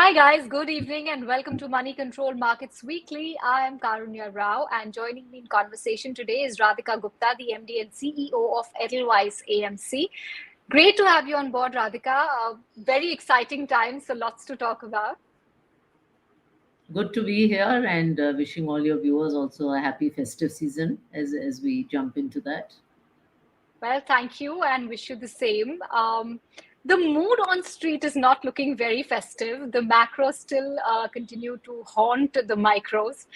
Hi guys, good evening and welcome to Money Control Markets Weekly. I am Karunya Rao and joining me in conversation today is Radhika Gupta, the MD and CEO of Edelweiss AMC. Great to have you on board, Radhika. Very exciting times, so lots to talk about. Good to be here and wishing all your viewers also a happy festive season as we jump into that. Well, thank you and wish you the same. The mood on street is not looking very festive. The macros still continue to haunt the micros.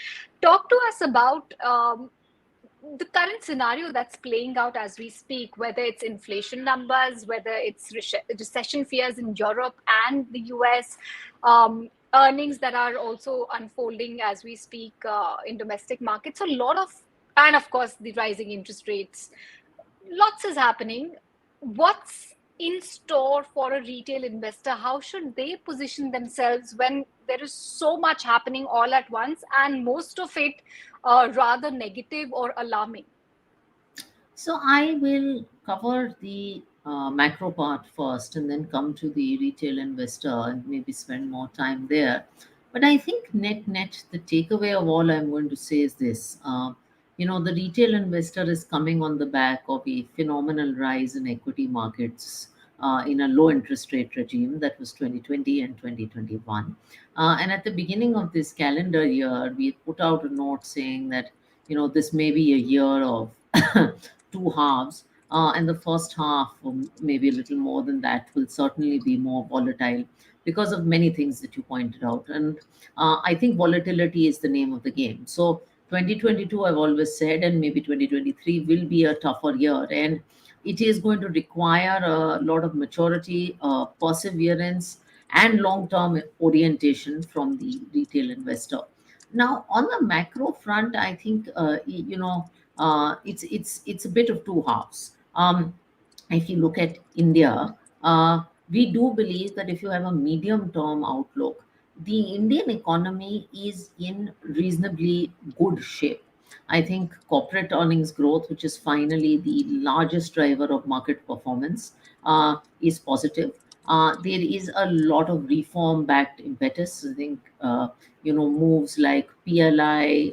Talk to us about the current scenario that's playing out as we speak, whether it's inflation numbers, whether it's recession fears in Europe and the US, earnings that are also unfolding as we speak in domestic markets. So a lot of, and of course, the rising interest rates. Lots is happening. What's in store for a retail investor? How should they position themselves when there is so much happening all at once and most of it rather negative or alarming? So I will cover the macro part first and then come to the retail investor and maybe spend more time there. But I think net, the takeaway of all I'm going to say is this. The retail investor is coming on the back of a phenomenal rise in equity markets in a low interest rate regime that was 2020 and 2021. And at the beginning of this calendar year, we put out a note saying that, this may be a year of two halves. And the first half, or maybe a little more than that, will certainly be more volatile because of many things that you pointed out. And I think volatility is the name of the game. So 2022, I've always said, and maybe 2023 will be a tougher year. And it is going to require a lot of maturity, perseverance, and long term orientation from the retail investor. Now, on the macro front, I think, it's a bit of two halves. If you look at India, we do believe that if you have a medium term outlook, the Indian economy is in reasonably good shape. I think corporate earnings growth, which is finally the largest driver of market performance, is positive. There is a lot of reform backed impetus. I think, moves like PLI,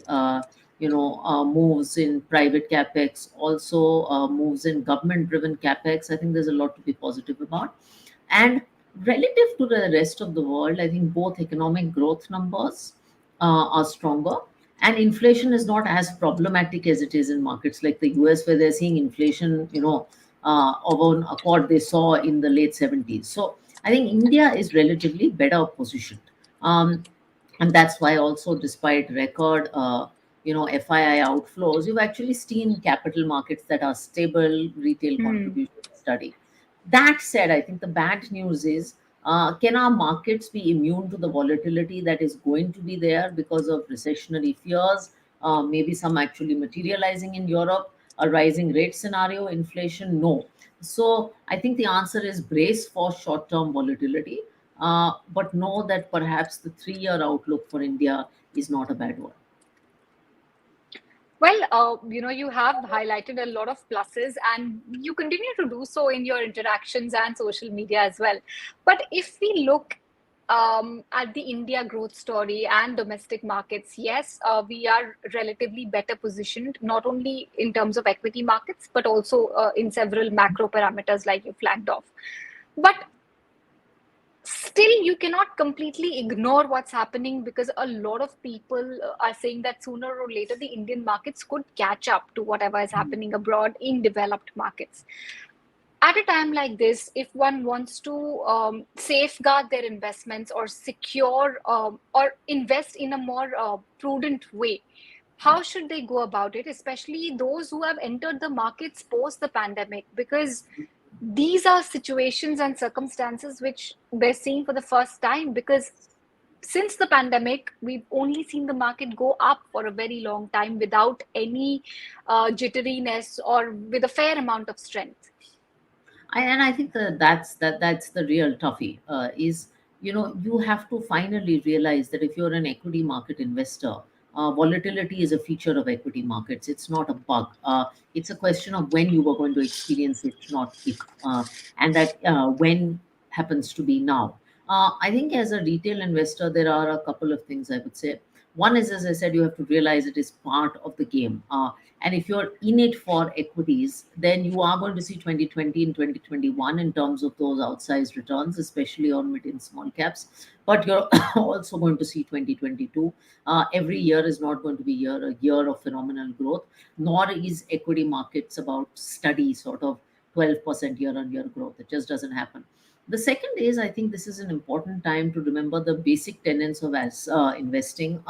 moves in private capex, also moves in government driven capex. I think there's a lot to be positive about. And relative to the rest of the world, I think both economic growth numbers are stronger. And inflation is not as problematic as it is in markets like the US, where they're seeing inflation, of an accord they saw in the late 70s. So I think India is relatively better positioned. And that's why also, despite record, FII outflows, you've actually seen capital markets that are stable, retail Hmm. contribution steady. That said, I think the bad news is, can our markets be immune to the volatility that is going to be there because of recessionary fears, maybe some actually materializing in Europe, a rising rate scenario, inflation? No. So I think the answer is brace for short term volatility, but know that perhaps the 3 year outlook for India is not a bad one. Well, you have highlighted a lot of pluses and you continue to do so in your interactions and social media as well. But if we look at the India growth story and domestic markets, yes, we are relatively better positioned, not only in terms of equity markets, but also in several macro parameters like you flagged off. But still, you cannot completely ignore what's happening because a lot of people are saying that sooner or later the Indian markets could catch up to whatever is happening abroad in developed markets. At a time like this, if one wants to safeguard their investments or secure or invest in a more prudent way, how should they go about it, especially those who have entered the markets post the pandemic? Because these are situations and circumstances which they're seeing for the first time, because since the pandemic we've only seen the market go up for a very long time without any jitteriness or with a fair amount of strength. And I think that's the real toughie. Is you have to finally realize that if you're an equity market investor, volatility is a feature of equity markets. It's not a bug. It's a question of when you are going to experience it, not if. And that when happens to be now. I think as a retail investor, there are a couple of things I would say. One is, as I said, you have to realize it is part of the game. And if you're in it for equities, then you are going to see 2020 and 2021 in terms of those outsized returns, especially on mid and small caps. But you're also going to see 2022. Every year is not going to be a year of phenomenal growth, nor is equity markets about steady sort of 12% year on year growth. It just doesn't happen. The second is, I think this is an important time to remember the basic tenets of investing.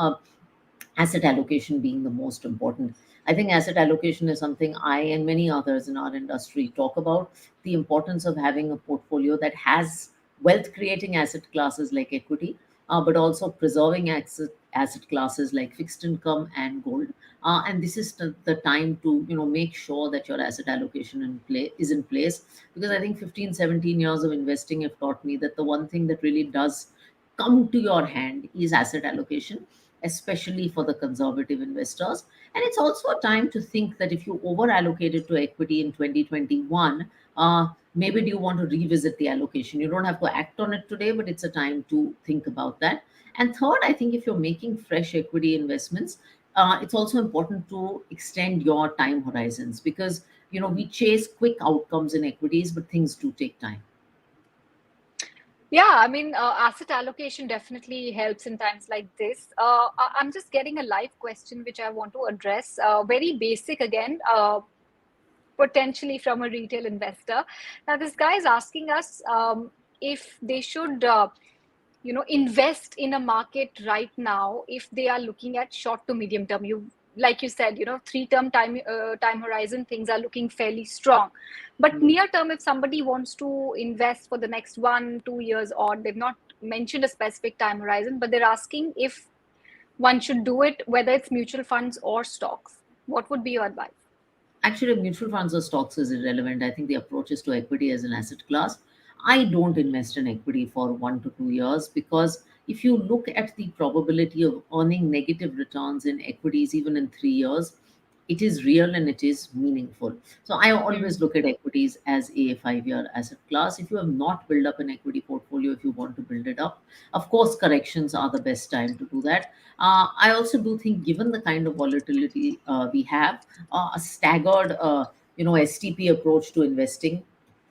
Asset allocation being the most important. I think asset allocation is something I and many others in our industry talk about, the importance of having a portfolio that has wealth creating asset classes like equity, but also preserving asset classes like fixed income and gold. And this is the time to make sure that your asset allocation is in place, because I think 15, 17 years of investing have taught me that the one thing that really does come to your hand is asset allocation, especially for the conservative investors. And it's also a time to think that if you over allocated to equity in 2021, maybe do you want to revisit the allocation? You don't have to act on it today, but it's a time to think about that. And third, I think if you're making fresh equity investments, it's also important to extend your time horizons, because we chase quick outcomes in equities, but things do take time. Yeah, I mean, asset allocation definitely helps in times like this. I'm just getting a live question which I want to address. Very basic again, potentially from a retail investor. Now, this guy is asking us if they should, invest in a market right now if they are looking at short to medium term. Like you said, 3-term time horizon, things are looking fairly strong. But Mm. near term, if somebody wants to invest for the next 1-2 years, or they've not mentioned a specific time horizon, but they're asking if one should do it, whether it's mutual funds or stocks. What would be your advice? Actually, mutual funds or stocks is irrelevant. I think the approach is to equity as an asset class. I don't invest in equity for 1 to 2 years, because if you look at the probability of earning negative returns in equities, even in 3 years, it is real and it is meaningful. So I always Hmm. look at equities as a 5 year asset class. If you have not built up an equity portfolio, if you want to build it up, of course, corrections are the best time to do that. I also do think, given the kind of volatility we have, a staggered STP approach to investing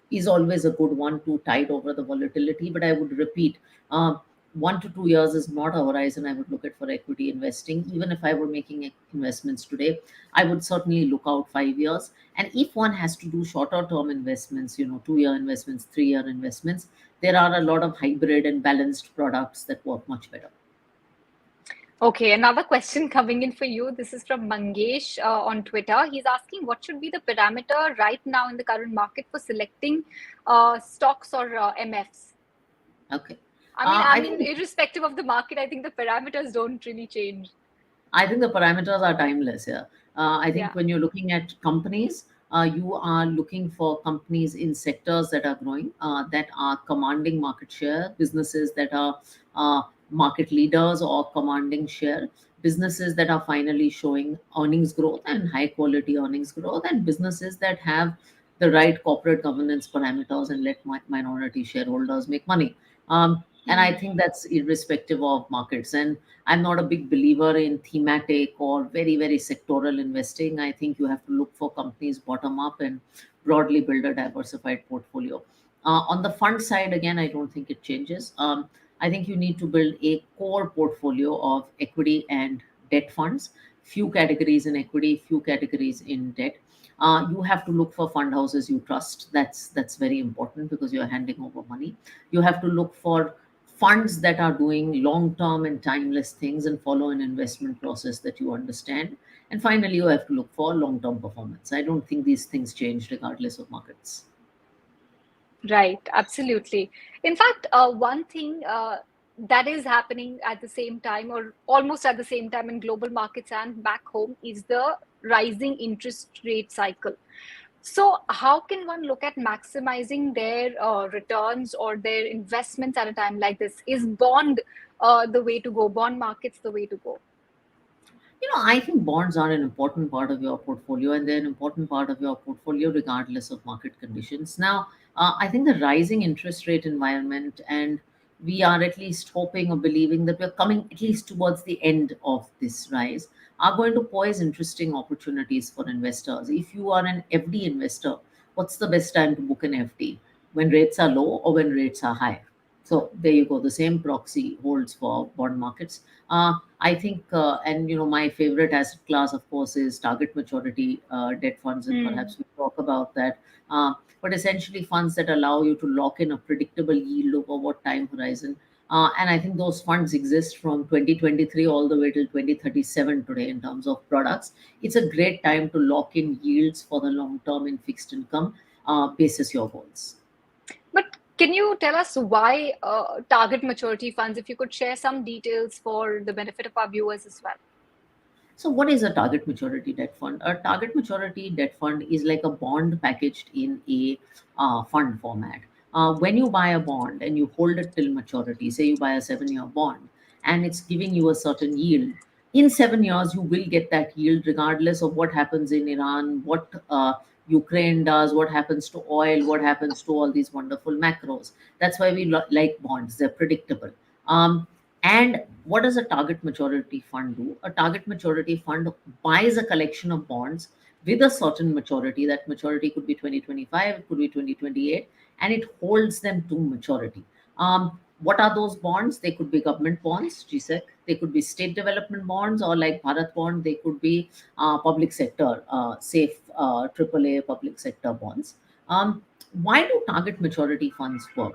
is always a good one to tide over the volatility. But I would repeat, 1 to 2 years is not a horizon I would look at for equity investing. Even if I were making investments today, I would certainly look out 5 years. And if one has to do shorter term investments, 2 year investments, 3 year investments, there are a lot of hybrid and balanced products that work much better. Okay, another question coming in for you. This is from Mangesh on Twitter. He's asking what should be the parameter right now in the current market for selecting stocks or MFs? Okay. I mean, I I mean, think irrespective of the market, I think the parameters don't really change. I think the parameters are timeless here. I think Yeah. when you're looking at companies, you are looking for companies in sectors that are growing, that are commanding market share, businesses that are market leaders or commanding share, businesses that are finally showing earnings growth and high quality earnings growth, and businesses that have the right corporate governance parameters and let minority shareholders make money. And I Hmm. think that's irrespective of markets. And I'm not a big believer in thematic or very, very sectoral investing. I think you have to look for companies bottom up and broadly build a diversified portfolio. On the fund side, again, I don't think it changes. I think you need to build a core portfolio of equity and debt funds, few categories in equity, few categories in debt. You have to look for fund houses you trust. That's very important, because you're handing over money. You have to look for funds that are doing long term and timeless things and follow an investment process that you understand. And finally, you have to look for long term performance. I don't think these things change regardless of markets. Right, absolutely. In fact, one thing that is happening at the same time, or almost at the same time, in global markets and back home, is the rising interest rate cycle. So, how can one look at maximizing their returns or their investments at a time like this? Is bond the way to go? Bond markets the way to go? I think bonds are an important part of your portfolio, and they're an important part of your portfolio regardless of market conditions. Now, I think the rising interest rate environment and we are at least hoping or believing that we're coming at least towards the end of this rise, are going to pose interesting opportunities for investors. If you are an FD investor, what's the best time to book an FD? When rates are low or when rates are high? So there you go. The same proxy holds for bond markets. I think, and my favorite asset class, of course, is target maturity debt funds, and Hmm. perhaps we talk about that. But essentially, funds that allow you to lock in a predictable yield over what time horizon. And I think those funds exist from 2023 all the way till 2037 today in terms of products. It's a great time to lock in yields for the long term in fixed income basis your goals. But can you tell us why target maturity funds? If you could share some details for the benefit of our viewers as well. So, what is a target maturity debt fund? A target maturity debt fund is like a bond packaged in a fund format. When you buy a bond and you hold it till maturity, say you buy a 7-year bond and it's giving you a certain yield, in 7 years you will get that yield regardless of what happens in Iran, what Ukraine does, what happens to oil, what happens to all these wonderful macros. That's why we like bonds, they're predictable. Um, and what does a target maturity fund do? A target maturity fund buys a collection of bonds with a certain maturity. That maturity could be 2025, it could be 2028, and it holds them to maturity. What are those bonds? They could be government bonds, GSEC. They could be state development bonds, or like Bharat bond, they could be public sector, safe AAA public sector bonds. Why do target maturity funds work?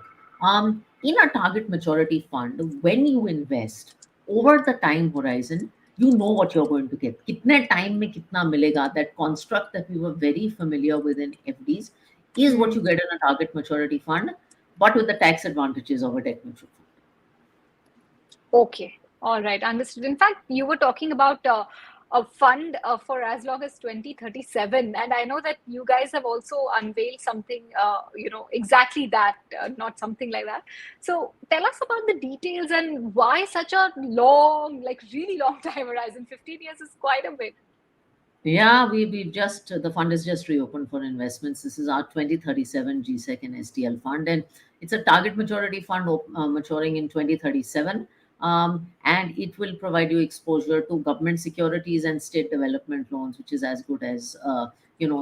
In a target maturity fund, when you invest over the time horizon, you know what you're going to get. Kitne time mein kitna milega, that construct that we were very familiar with in FDs is what you Hmm. get in a target maturity fund, but with the tax advantages of a debt mutual fund. Okay. All right. Understood. In fact, you were talking about a fund for as long as 2037. And I know that you guys have also unveiled something, exactly that, not something like that. So tell us about the details and why such a long, like really long time horizon. 15 years is quite a bit. Yeah, we just the fund is just reopened for investments. This is our 2037 GSEC and STL fund, and it's a target maturity fund maturing in 2037. And it will provide you exposure to government securities and state development loans, which is as good as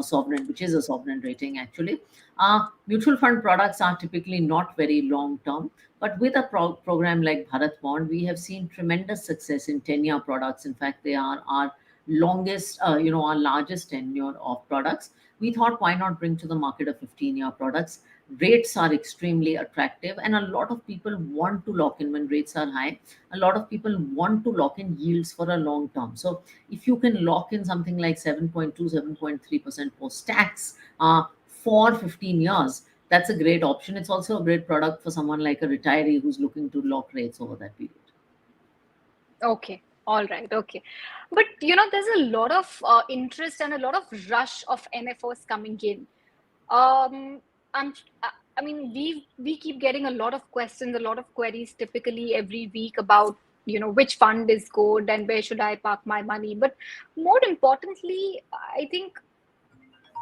sovereign, which is a sovereign rating actually. Mutual fund products are typically not very long term, but with a program like Bharat Bond, we have seen tremendous success in 10-year products. In fact, they are our longest, our largest tenure of products. We thought, why not bring to the market a 15-year products? Rates are extremely attractive, and a lot of people want to lock in when rates are high. A lot of people want to lock in yields for a long term. So, if you can lock in something like 7.2, 7.3% post tax for 15 years, that's a great option. It's also a great product for someone like a retiree who's looking to lock rates over that period. Okay. All right. Okay. But there's a lot of interest and a lot of rush of NFOs coming in. Um, I'm, I mean, we keep getting a lot of questions, a lot of queries typically every week about, which fund is good and where should I park my money. But more importantly, I think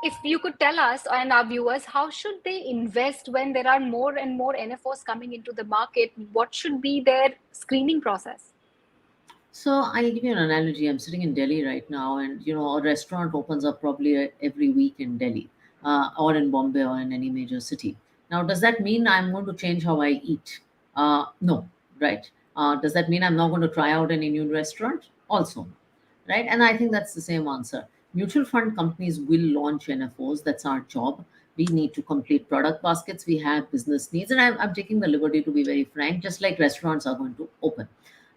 if you could tell us and our viewers, how should they invest when there are more and more NFOs coming into the market? What should be their screening process? So I'll give you an analogy. I'm sitting in Delhi right now, and a restaurant opens up probably every week in Delhi, or in Bombay, or in any major city. Now, does that mean I'm going to change how I eat? No, right? Does that mean I'm not going to try out any new restaurant? Also, no, right? And I think that's the same answer. Mutual fund companies will launch NFOs. That's our job. We need to complete product baskets. We have business needs, and I'm taking the liberty to be very frank. Just like restaurants are going to open,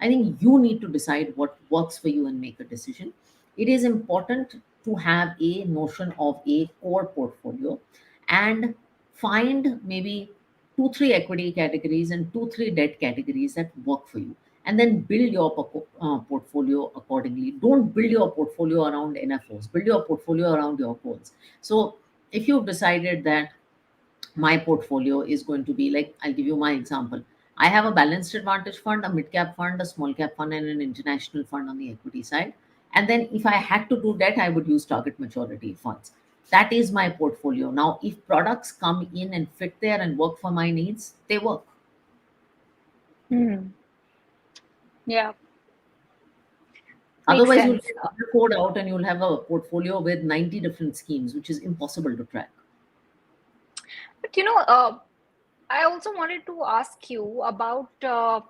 I think you need to decide what works for you and make a decision. It is important to have a notion of a core portfolio and find maybe two, three equity categories and two, three debt categories that work for you. And then build your portfolio accordingly. Don't build your portfolio around NFOs, build your portfolio around your goals. So, if you've decided that my portfolio is going to be like, I'll give you my example. I have a balanced advantage fund, a mid cap fund, a small cap fund, and an international fund on the equity side. And then if I had to do that, I would use target maturity funds. That is my portfolio. Now, if products come in and fit there and work for my needs, they work. Hmm. Yeah, makes Otherwise, you'll sense. get one code out and you'll have a portfolio with 90 different schemes, which is impossible to track. But I also wanted to ask you about the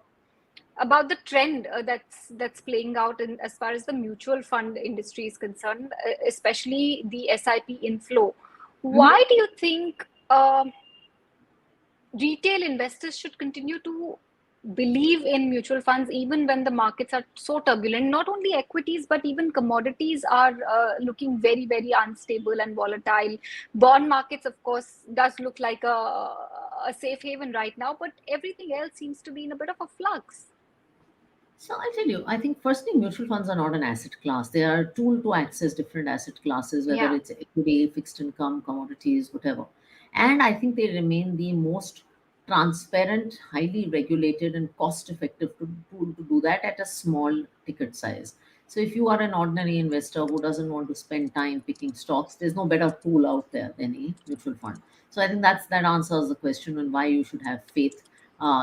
trend that's playing out in as far as the mutual fund industry is concerned, especially the SIP inflow. Mhm. Why do you think retail investors should continue to believe in mutual funds even when the markets are so turbulent? Not only equities, but even commodities are looking very, very unstable and volatile. Bond markets, of course, does look like a safe haven right now, but everything else seems to be in a bit of a flux. So I'll tell you, I think firstly, mutual funds are not an asset class. They are a tool to access different asset classes, whether Yeah. it's equity, fixed income, commodities, whatever. And I think they remain the most transparent, highly regulated, and cost-effective tool to do that at a small ticket size. So if you are an ordinary investor who doesn't want to spend time picking stocks, there's no better tool out there than a mutual fund. So I think that answers the question on why you should have faith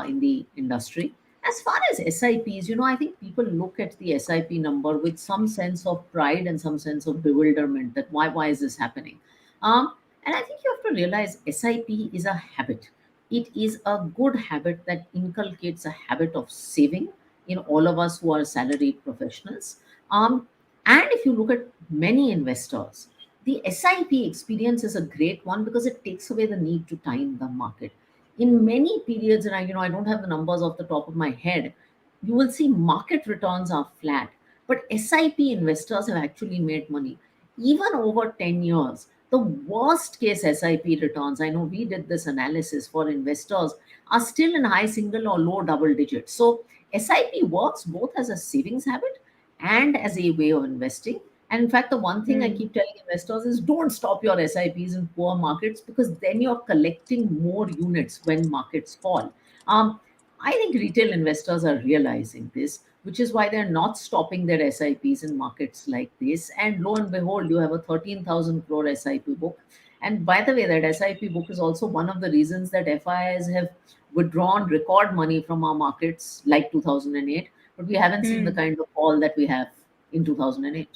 in the industry. As far as SIPs, I think people look at the SIP number with some sense of pride and some sense of bewilderment that why is this happening? And I think you have to realize SIP is a habit. It is a good habit that inculcates a habit of saving in all of us who are salaried professionals. Um, and if you look at many investors, the SIP experience is a great one because it takes away the need to time the market in many periods, and I don't have the numbers off the top of my head, you will see market returns are flat, but SIP investors have actually made money even over 10 years. The worst case SIP returns, I know we did this analysis for investors, are still in high single or low double digits. So SIP works both as a savings habit and as a way of investing. And in fact, the one thing I Hmm. keep telling investors is don't stop your SIPs in poor markets because then you're collecting more units when markets fall. Um, I think retail investors are realizing this, which is why they're not stopping their SIPs in markets like this. And lo and behold, you have a 13,000 crore SIP book. And by the way, that SIP book is also one of the reasons that FIs have withdrawn record money from our markets like 2008, but we haven't seen the Hmm. kind of fall that we have in 2008.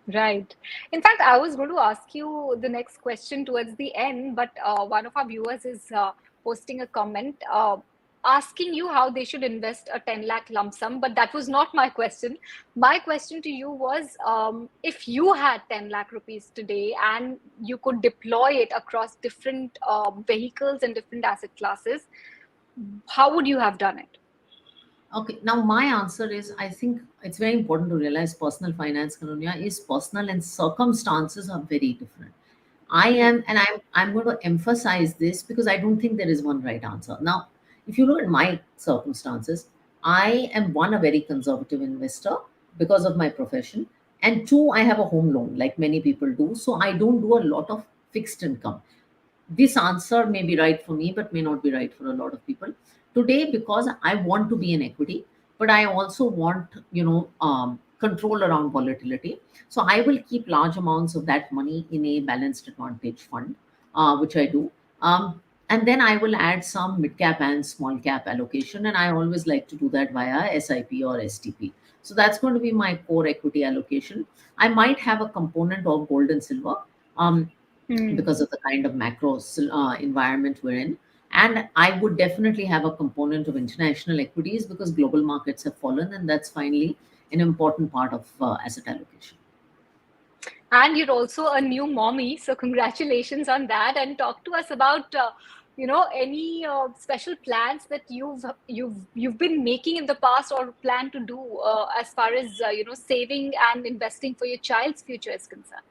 Right. In fact, I was going to ask you the next question towards the end, but one of our viewers is posting a comment asking you how they should invest a 10 lakh lump sum, but that was not my question. My question to you was if you had 10 lakh rupees today and you could deploy it across different vehicles and different asset classes, how would you have done it? Okay, now my answer is I think it's very important to realize personal finance, Karunya, is personal and circumstances are very different. I Hmm. am, and I'm going to emphasize this because I don't think there is one right answer. Now, if you look at my circumstances, I am one, a very conservative investor because of my profession, and two, I have a home loan like many people do. So I don't do a lot of fixed income. This answer may be right for me, but may not be right for a lot of people today because I want to be in equity, but I also want, control around volatility. So I will keep large amounts of that money in a balanced advantage fund, which I do. And then I will add some mid cap and small cap allocation. And I always like to do that via SIP or STP. So that's going to be my core equity allocation. I might have a component of gold and silver. Um, Hmm. because of the kind of macro environment we're in. And I would definitely have a component of international equities because global markets have fallen, and that's finally an important part of asset allocation. And you're also a new mommy, so congratulations on that. And talk to us about, any special plans that you've been making in the past or plan to do as far as saving and investing for your child's future is concerned.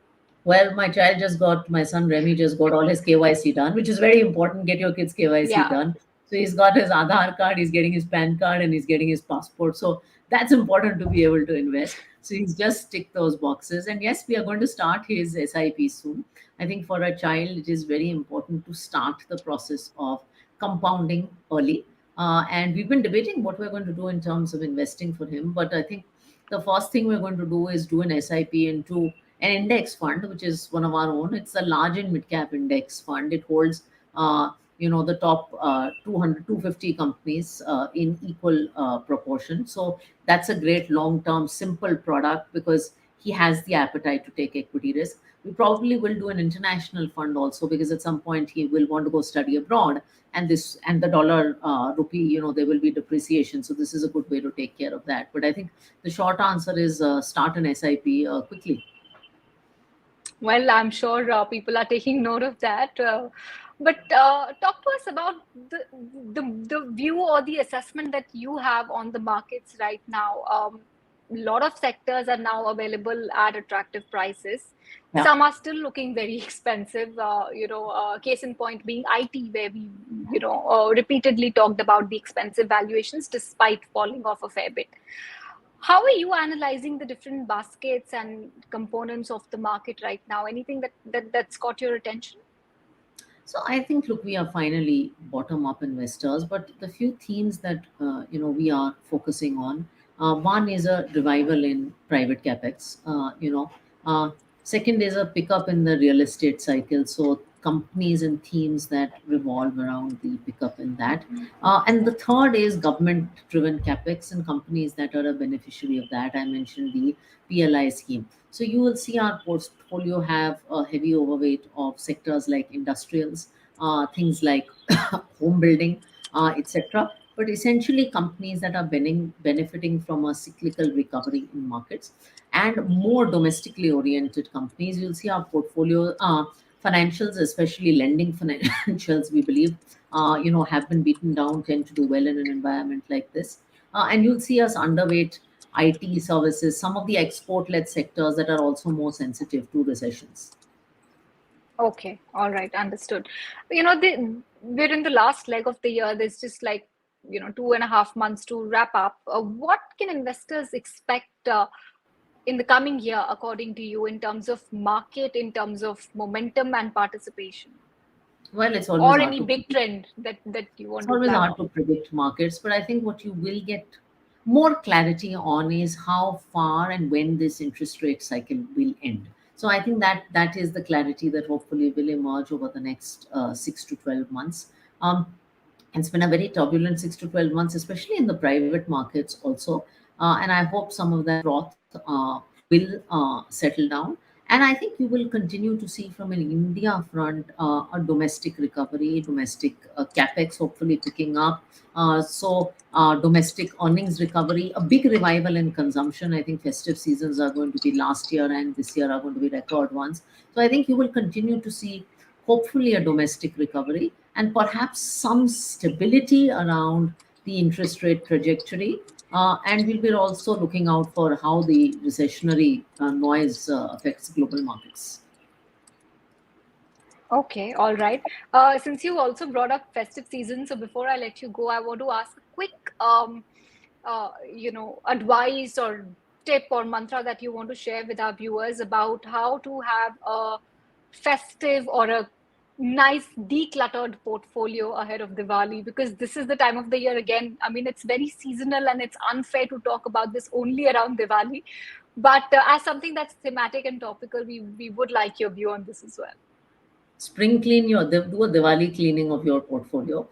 Well, my son Remy just got all his KYC done, which is very important. Get your kids KYC Yeah. done. So he's got his Aadhaar card, he's getting his PAN card, and he's getting his passport. So that's important to be able to invest. So he's just ticked those boxes. And yes, we are going to start his SIP soon. I think for a child, it is very important to start the process of compounding early. And we've been debating what we're going to do in terms of investing for him. But I think the first thing we're going to do is do an SIP into an index fund, which is one of our own. It's a large and mid cap index fund. It holds, the top 200, 250 companies in equal proportion. So that's a great long-term, simple product because he has the appetite to take equity risk. We probably will do an international fund also because at some point he will want to go study abroad, and the dollar rupee, there will be depreciation. So this is a good way to take care of that. But I think the short answer is start an SIP quickly. Well, I'm sure people are taking note of that. But talk to us about the view or the assessment that you have on the markets right now. A lot of sectors are now available at attractive prices. Yeah. Some are still looking very expensive. Case in point being IT, where we, repeatedly talked about the expensive valuations despite falling off a fair bit. How are you analyzing the different baskets and components of the market right now? Anything that's caught your attention? So I think, look, we are finally bottom-up investors, but the few themes that we are focusing on, one is a revival in private capex. Second is a pickup in the real estate cycle. So companies and themes that revolve around the pickup in that. And the third is government-driven capex and companies that are a beneficiary of that. I mentioned the PLI scheme. So you will see our portfolio have a heavy overweight of sectors like industrials, things like home building, etc. But essentially companies that are benefiting from a cyclical recovery in markets and more domestically oriented companies. You'll see our portfolio financials, especially lending financials, we believe, have been beaten down, tend to do well in an environment like this. And you'll see us underweight IT services, some of the export-led sectors that are also more sensitive to recessions. Okay, all right, understood. We're in the last leg of the year. There's just like 2.5 months to wrap up. What can investors expect in the coming year, according to you, in terms of market, in terms of momentum and participation, Well, it's always or hard any to big trend that you it's want to always flag hard off? to predict markets, but I think what you will get more clarity on is how far and when this interest rate cycle will end. So I think that is the clarity that hopefully will emerge over the next 6 to 12 months. Um, it's been a very turbulent 6 to 12 months, especially in the private markets also. And I hope some of that froth will settle down. And I think you will continue to see from an India front a domestic recovery, domestic capex hopefully picking up. Domestic earnings recovery, a big revival in consumption. I think festive seasons are going to be last year and this year are going to be record ones. So I think you will continue to see hopefully a domestic recovery and perhaps some stability around the interest rate trajectory. And we'll be also looking out for how the recessionary noise affects global markets. Okay, all right. Since you also brought up festive season, so before I let you go, I want to ask a quick, advice or tip or mantra that you want to share with our viewers about how to have a festive or a nice decluttered portfolio ahead of Diwali, because this is the time of the year again. I mean, it's very seasonal and it's unfair to talk about this only around Diwali. But as something that's thematic and topical, we would like your view on this as well. Spring clean do a Diwali cleaning of your portfolio.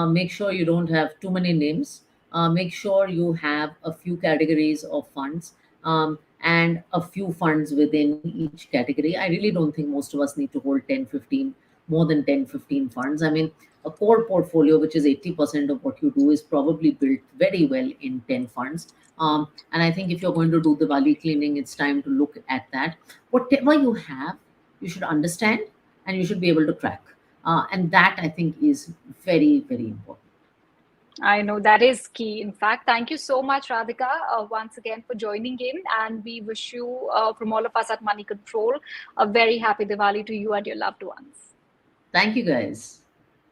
Make sure you don't have too many names. Make sure you have a few categories of funds, and a few funds within each category. I really don't think most of us need to hold 10, 15, more than 10, 15 funds. I mean, a core portfolio, which is 80% of what you do, is probably built very well in 10 funds. And I think if you're going to do Diwali cleaning, it's time to look at that. Whatever you have, you should understand and you should be able to track. And that I think is very, very important. I know that is key. In fact, thank you so much, Radhika, once again for joining in. And we wish you, from all of us at Money Control, a very happy Diwali to you and your loved ones. Thank you, guys.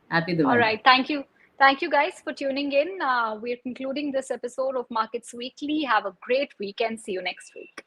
Happy All Diwali. right. Thank you. Thank you, guys, for tuning in. We're concluding this episode of Markets Weekly. Have a great weekend. See you next week.